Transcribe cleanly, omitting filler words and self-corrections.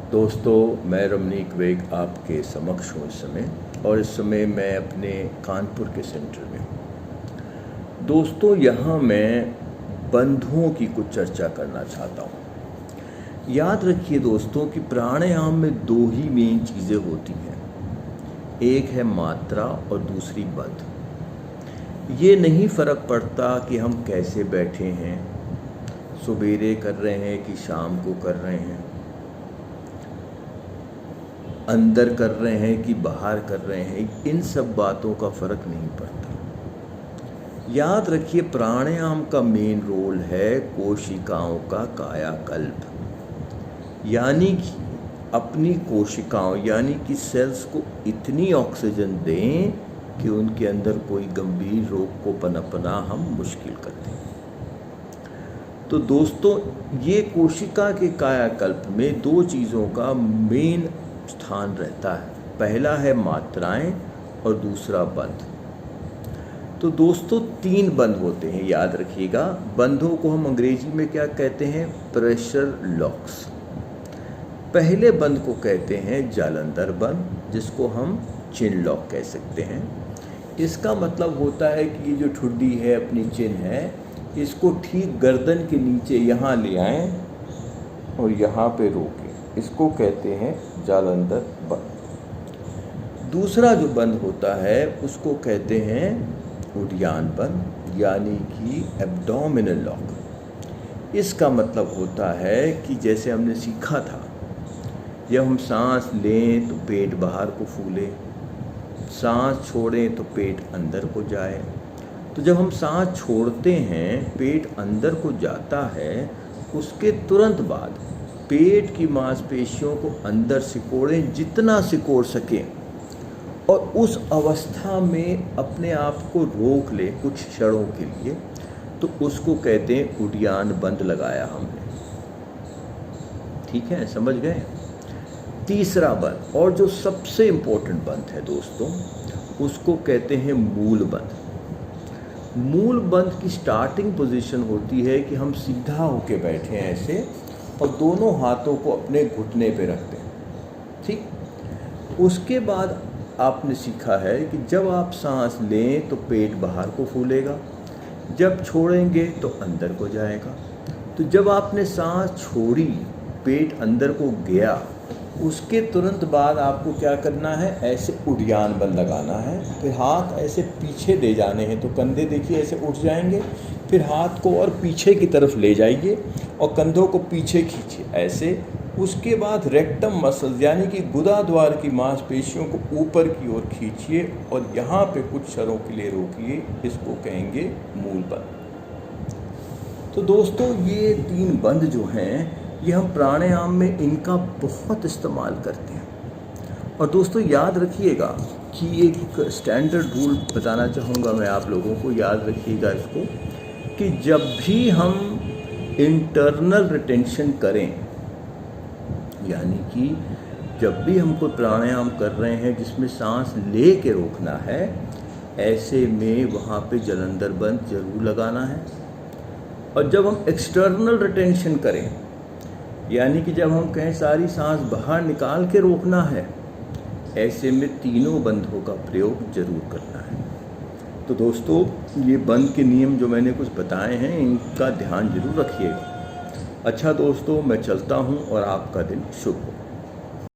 दोस्तों, मैं रमनीक वेग आपके समक्ष हूँ इस समय, और इस समय मैं अपने कानपुर के सेंटर में हूँ। दोस्तों, यहाँ मैं बंधुओं की कुछ चर्चा करना चाहता हूँ। याद रखिए दोस्तों कि प्राणायाम में दो ही मेन चीज़ें होती हैं, एक है मात्रा और दूसरी बंध। ये नहीं फ़र्क पड़ता कि हम कैसे बैठे हैं, सवेरे कर रहे हैं कि शाम को कर रहे हैं, अंदर कर रहे हैं कि बाहर कर रहे हैं, इन सब बातों का फ़र्क नहीं पड़ता। याद रखिए, प्राणायाम का मेन रोल है कोशिकाओं का कायाकल्प, यानी कि अपनी कोशिकाओं यानी कि सेल्स को इतनी ऑक्सीजन दें कि उनके अंदर कोई गंभीर रोग को पनपना हम मुश्किल कर दें। तो दोस्तों, ये कोशिका के कायाकल्प में दो चीज़ों का मेन स्थान रहता है, पहला है मात्राएं और दूसरा बंध। तो दोस्तों, तीन बंध होते हैं, याद रखिएगा। बंधों को हम अंग्रेजी में क्या कहते हैं? Pressure locks. पहले बंध को कहते हैं जालंधर बंध, जिसको हम चिन लॉक कह सकते हैं। इसका मतलब होता है कि ये जो ठुड्डी है, अपनी चिन है, इसको ठीक गर्दन के नीचे यहाँ ले आएं और यहाँ पे रोकें, इसको कहते हैं जालंधर बंध। दूसरा जो बंध होता है उसको कहते हैं उड्डयन बंध, यानी कि एब्डोमिनल लॉक। इसका मतलब होता है कि जैसे हमने सीखा था, जब हम सांस लें तो पेट बाहर को फूले, सांस छोड़ें तो पेट अंदर को जाए। तो जब हम सांस छोड़ते हैं, पेट अंदर को जाता है, उसके तुरंत बाद पेट की मांसपेशियों को अंदर सिकोड़ें, जितना सिकोड़ सकें, और उस अवस्था में अपने आप को रोक लें कुछ क्षणों के लिए, तो उसको कहते हैं उड्डयन बंध लगाया हमने। ठीक है, समझ गए? तीसरा बंध, और जो सबसे इम्पोर्टेंट बंध है दोस्तों, उसको कहते हैं मूल बंध। मूल बंध की स्टार्टिंग पोजीशन होती है कि हम सीधा होके बैठे हैं ऐसे, और दोनों हाथों को अपने घुटने पे रखते हैं। ठीक, उसके बाद आपने सीखा है कि जब आप सांस लें तो पेट बाहर को फूलेगा, जब छोड़ेंगे तो अंदर को जाएगा। तो जब आपने सांस छोड़ी, पेट अंदर को गया, उसके तुरंत बाद आपको क्या करना है? ऐसे उड्डयन बंध लगाना है। फिर हाथ ऐसे पीछे ले जाने हैं, तो कंधे देखिए ऐसे उठ जाएंगे। फिर हाथ को और पीछे की तरफ ले जाइए और कंधों को पीछे खींचिए ऐसे। उसके बाद रेक्टम मसल्स यानी कि गुदा द्वार की मांसपेशियों को ऊपर की ओर खींचिए और यहाँ पे कुछ क्षणों के लिए रोकिए, इसको कहेंगे मूल बंध। तो दोस्तों, ये तीन बंध जो हैं, ये हम प्राणायाम में इनका बहुत इस्तेमाल करते हैं। और दोस्तों, याद रखिएगा कि एक स्टैंडर्ड रूल बताना चाहूँगा मैं आप लोगों को, याद रखिएगा इसको, कि जब भी हम इंटरनल रिटेंशन करें, यानी कि जब भी हम कोई प्राणायाम कर रहे हैं जिसमें सांस ले के रोकना है, ऐसे में वहाँ पे जालंधर बंध जरूर लगाना है। और जब हम एक्सटर्नल रिटेंशन करें, यानी कि जब हम कहें सारी सांस बाहर निकाल के रोकना है, ऐसे में तीनों बंधों का प्रयोग जरूर करना है। तो दोस्तों, ये बंध के नियम जो मैंने कुछ बताए हैं, इनका ध्यान जरूर रखिएगा। अच्छा दोस्तों, मैं चलता हूँ और आपका दिन शुभ हो।